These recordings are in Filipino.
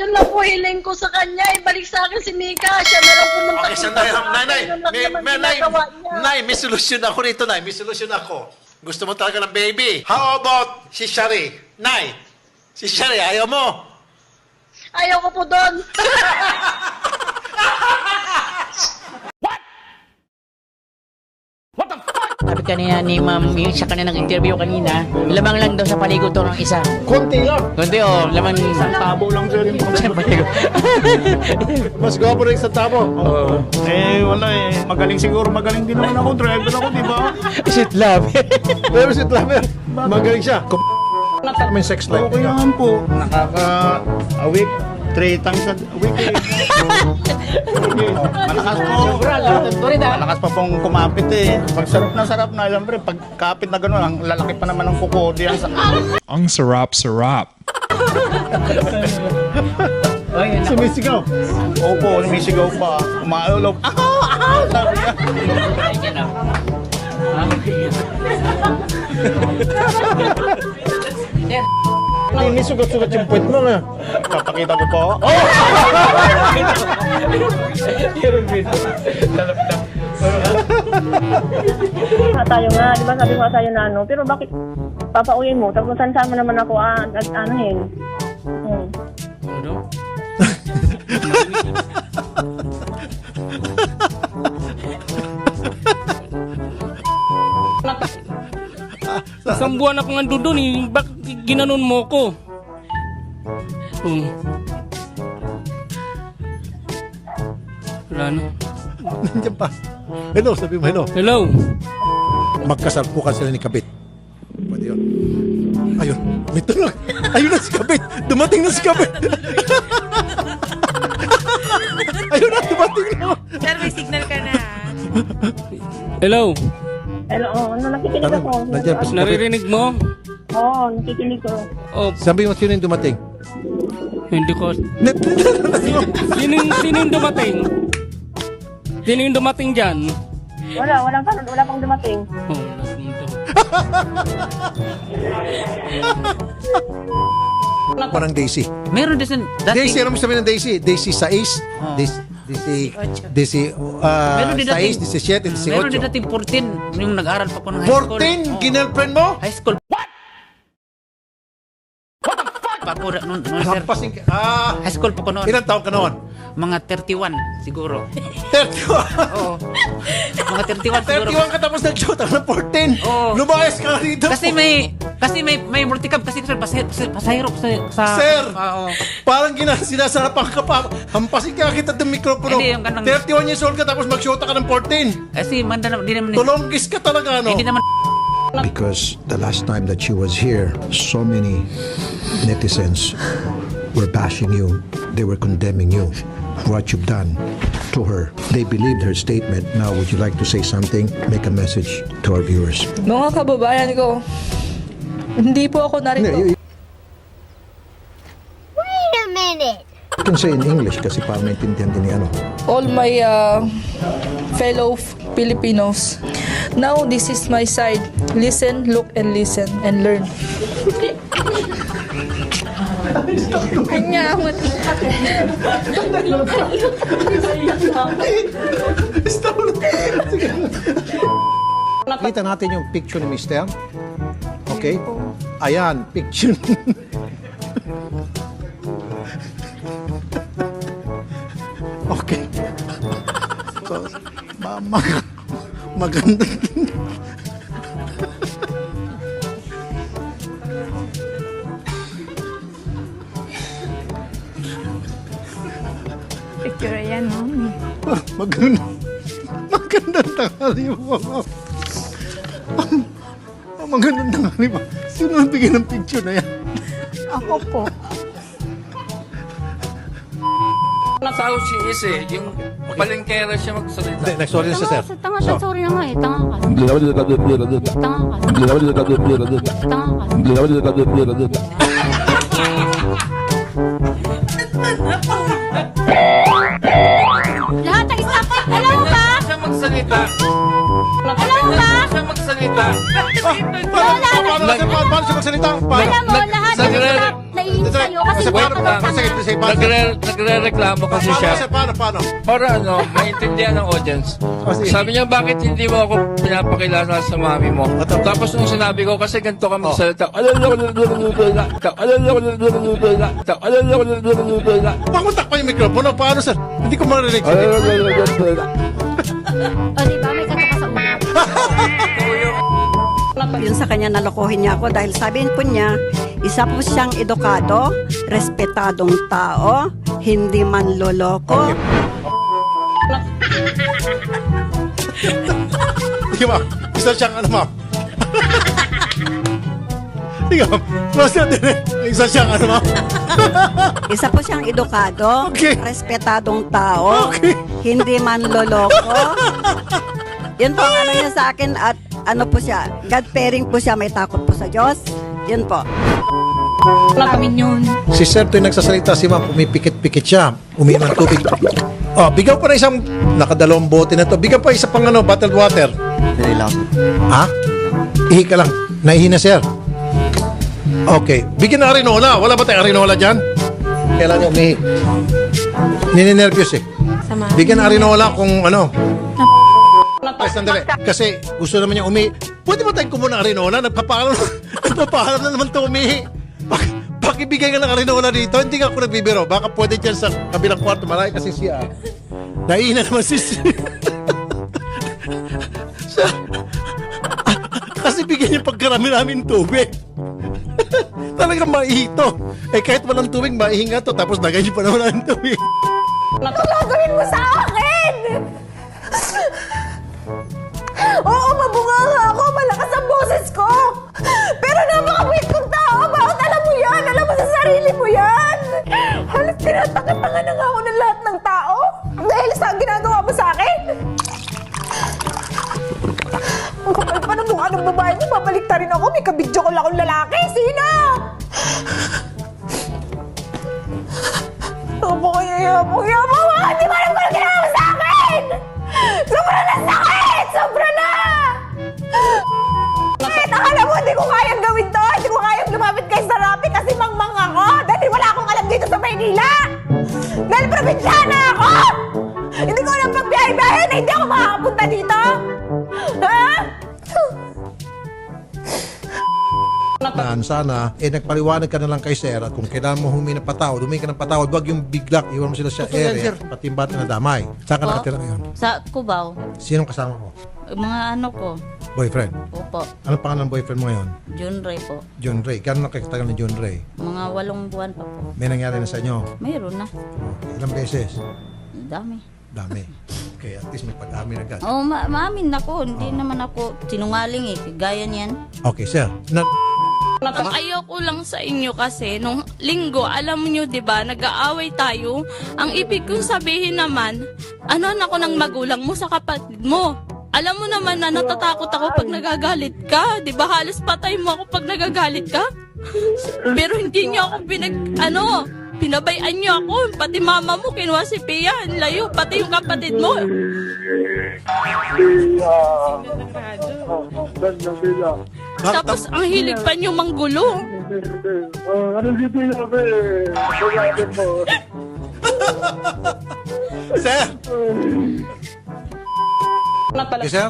Yun lang po hiling ko sa kanya. Ibalik sa akin si Mika. Siya na lang pumunta. Okay, sandali. Yun lang naman ginagawa niya. Nay, may solusyon ako rito, Nay. May solusyon ako. Gusto mo talaga ng baby. How about si Shari? Nay, si Shari, ayaw mo? Ayaw ko po doon. Sabi kanina ni ma'am, yung sa kanina nag-interview kanina, lamang lang daw sa paligod to ng isa. Konti lang. Kundi lamang Isang tabo lang sir yung sa paligod. Mas gwapo rin sa tabo. wala eh. Magaling siguro. Magaling din naman ako. Driver ako, di ba? Is it love? Pero si Tlamer, magaling siya. May sex life. Okay naman po. A week, 3 times a week. Malakas po. Malakas pa pong kumapit eh. Pag sarap na, siyempre, pag kapit na gano'n, ang lalaki pa naman ng kuko diyan sa... Ang sarap-sarap. Sumisigaw. Opo, lumisigaw pa. Umaulog. Sabi niya. Hindi sugat-sugat yung puwet mo na. Papakita ko po. Tayo nga, di ba sabi ko sa'yo na ano, pero bakit papauwiin mo? Tapos sama naman ako, anuhin. Isang buwan ako nandun doon eh. Bakit ginanon mo ko? Wala na. Nandiyan pa. Hello, sabi mo hello. Hello? Magkasalpukan sila ni Kabit. Pwede yun. Ayun, may tunog. Ayun na si Kabit. Dumating na si Kabit. Ayun na, dumating na. Sir, may signal ka na. Hello? Hello, nakikinig ako. Nandiyan pa si Kabit. Naririnig mo? Oo, nakikinig ko. Oh, Sabi mo, sino yung dumating? hindi ko. Sino yung dumating? Sino yung dumating dyan? Wala pang dumating. Oh, nandito. Parang Daisy. Meron din Daisy, ano mo sabihin ng Daisy? Daisy 6, Daisy Meron din 6, 17, 18. Meron din dating 14 yung nag-aral pa ko ng high school. 14? Ginirlfriend mo? High school. Pa ko noon, sir. Hampasin ka. High school pa ko noon. Ilang taon ka noon? Mga 31 siguro. 31. Oo. Mga 31 siguro. 31 ka tapos nag-shoot ako ng 14. Oo. Lumayas ka rito. Kasi may multicam kasi sir pasahero sa Sir, Oo. parang sinasarapan ka pa. Hampasin ka kita ng mikropono. Hindi, yung ganang- 31 years old ka tapos mag-shoot ka ng 14. Kasi hindi naman Tulonggis ka talaga, no? hindi naman Because the last time that she was here, so many netizens were bashing you. They were condemning you for what you've done to her. They believed her statement. Now, would you like to say something? Make a message to our viewers. Mga kababayan ko, hindi po ako narito. Wait a minute. You can say in English kasi para maintindihan din ni ano. All my fellow Filipinos, now this is my side. Listen, look, and listen, and learn. Kanya, Kita natin yung picture ni Mister. Okay? Ayan, picture. Okay. So, maganda. picture yan, no? Magandang tanghali mo. Magandang tanghali mo. Sino ang bigyan ng picture na yan? Ako po. Tao si Ise, yung palengkera siya magsalita. Hindi, nag-sorry na siya, sir. Tanga ka, sorry na nga eh. Tanga ka. Tanga ka. Lahat ng staff, alam mo ba? Siya magsalita. Alam mo ba? Siya magsalita. Paano siya magsalita? Alam mo, lahat ng staff na sasabihin sa'yo kasi paano, baka Nagre-reklamo kasi siya. Paano? Para maintindihan ng audience. Sabi niya, bakit hindi mo ako pinapakilala sa mami mo? Tapos nung sinabi ko, kasi ganito ka magsalita. Pakuntak pa yung mikropono. Paano, sir? Hindi ko marinig. O, diba? May kato ka sa ulo. Yun sa kanya nalokohin niya ako dahil sabihin po niya, isa po siyang edukado, respetadong tao, hindi man loloko. Sige, ma'am. Isa siyang ano, ma'am? Sige, ma'am. Isa siyang ano, ma'am? Isa po siyang edukado, Okay. respetadong tao, Okay. hindi man loloko. Yun po ang ano niya sa akin at ano po siya, God-fearing po siya, may takot po sa Diyos. Yun po. Amin yun. Si Sir tuwing nagsasalita si ma'am, pumipikit-pikit siya, uminom ng tubig. Oh, bigyan pa na isang, nakadalawang bote na to. Bigyan pa isa pang ano, bottled water. Dali lang. Ha? Ihi ka lang. Naihi na, sir. Okay. Bigyan na arinola. Wala ba tayong arinola dyan? Kailan niya umihi? Nininervyos eh. Bigyan na arinola kung ano. Sandali. Kasi gusto naman niya umihi. Pwede ba tayong kumuha ng arinola? Nagpapaalam na naman ito umihi. Pakibigay ka ng arinola dito. Hindi ka ako nagbibiro. Baka pwede dyan sa kabilang kwarto. Marami kasi siya. Naihi na naman si kasi bigyan niya pagkarami namin tubig. Talagang maihito. Eh kahit walang tubig, maihinga to. Tapos nagay niyo pa naman ng tubig. Ano gagawin mo sa akin? Oo, mabunganga ako. Malakas ang boses ko. Pero napaka-weak kong tao. Bakit alam mo yan? Alam mo sa sarili mo yan. Halos tinatanga-tanga na nga ako ng lahat ng tao. Dahil sa ginagawa mo sa akin. Ang kapal pa ng mukha ng babae mo. Babalik ta rin ako. May kabidyo ko lang akong lalaki. Sino? Yabang. Hindi mo alam kung ano ginawa mo sa akin! Sobra na sakit! Sobra na! Kahit akala mo, hindi ko kayang gawin to. Hindi ko kayang lumapit kay Sarapi kasi mangmang ako. Dahil wala akong alam dito sa Maynila. Dahil probinsyana ako! Hindi ko alam magbiyahe-biyahe na hindi ako makakapunta dito. Ha? Sana, nagpaliwanag ka na lang kay Sir at kung kailangan mo humingi ng patawad, humingi ka ng patawad, huwag yung bigla, iwan mo sila sa area, pati yung bata na damay. Saan ka nakatira ngayon? Sa Cubao, Sinong kasama mo? mga ano ko, Boyfriend? opo, Anong pangalan ng boyfriend mo ngayon? June Ray po. John Ray. Gano'n nakikitagal ni John Ray? Mga 8 buwan pa po. May nangyari na sa inyo? Mayroon na. Ilang beses? Dami. Dami. Okay, at least may pag-amin agad. Oo, maamin ako. Hindi naman ako sinungaling eh. Gaya niyan. Okay, Sir. Ayoko lang sa inyo kasi nung linggo, alam niyo 'di ba, nag-aaway tayo. Ang ibig kong sabihin naman, ano ako ng magulang mo sa kapatid mo. Alam mo naman na natatakot ako pag nagagalit ka. 'Di ba halos patay mo ako pag nagagalit ka? Pero hindi niyo ako pinabayaan niyo ako. Pati mama mo, kinuha si Pia. Ang layo, pati yung kapatid mo. Tapos ang hilig pa niyo manggulo. Sir! Okay, Sir?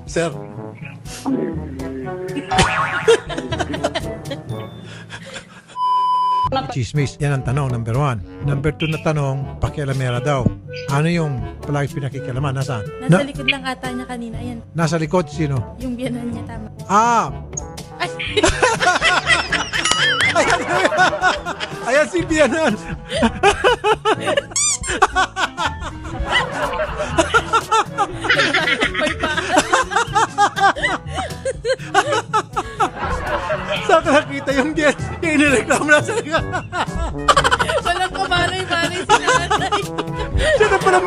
Sir? Chismis, yan ang tanong, number 1. Number 2 na tanong, pakialamera daw. Ano yung palagi pinakikialaman? Nasaan? Nasa likod lang ata niya kanina. Ayan, Nasa likod, sino? yung biyanan niya tama. Ah! Ayan si Bianan! Saan ka nakita yung Bian? Yung inireklamo na sa liga. Walang kabalay-balay si nanay. Siya na pala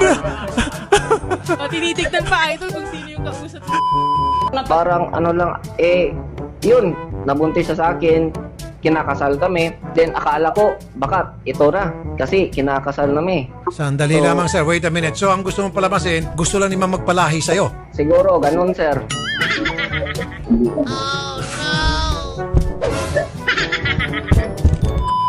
Tinitignan pa idol kung sino yung kausap. Parang ano lang, yun, nabuntis siya sa akin. kinakasal kami. Then akala ko, baka ito na. Kasi kinakasal namin. Sandali So- lamang, sir. Wait a minute. So, ang gusto mong palabasin, gusto lang ni ma'am magpalahi sa'yo. Siguro, ganun sir.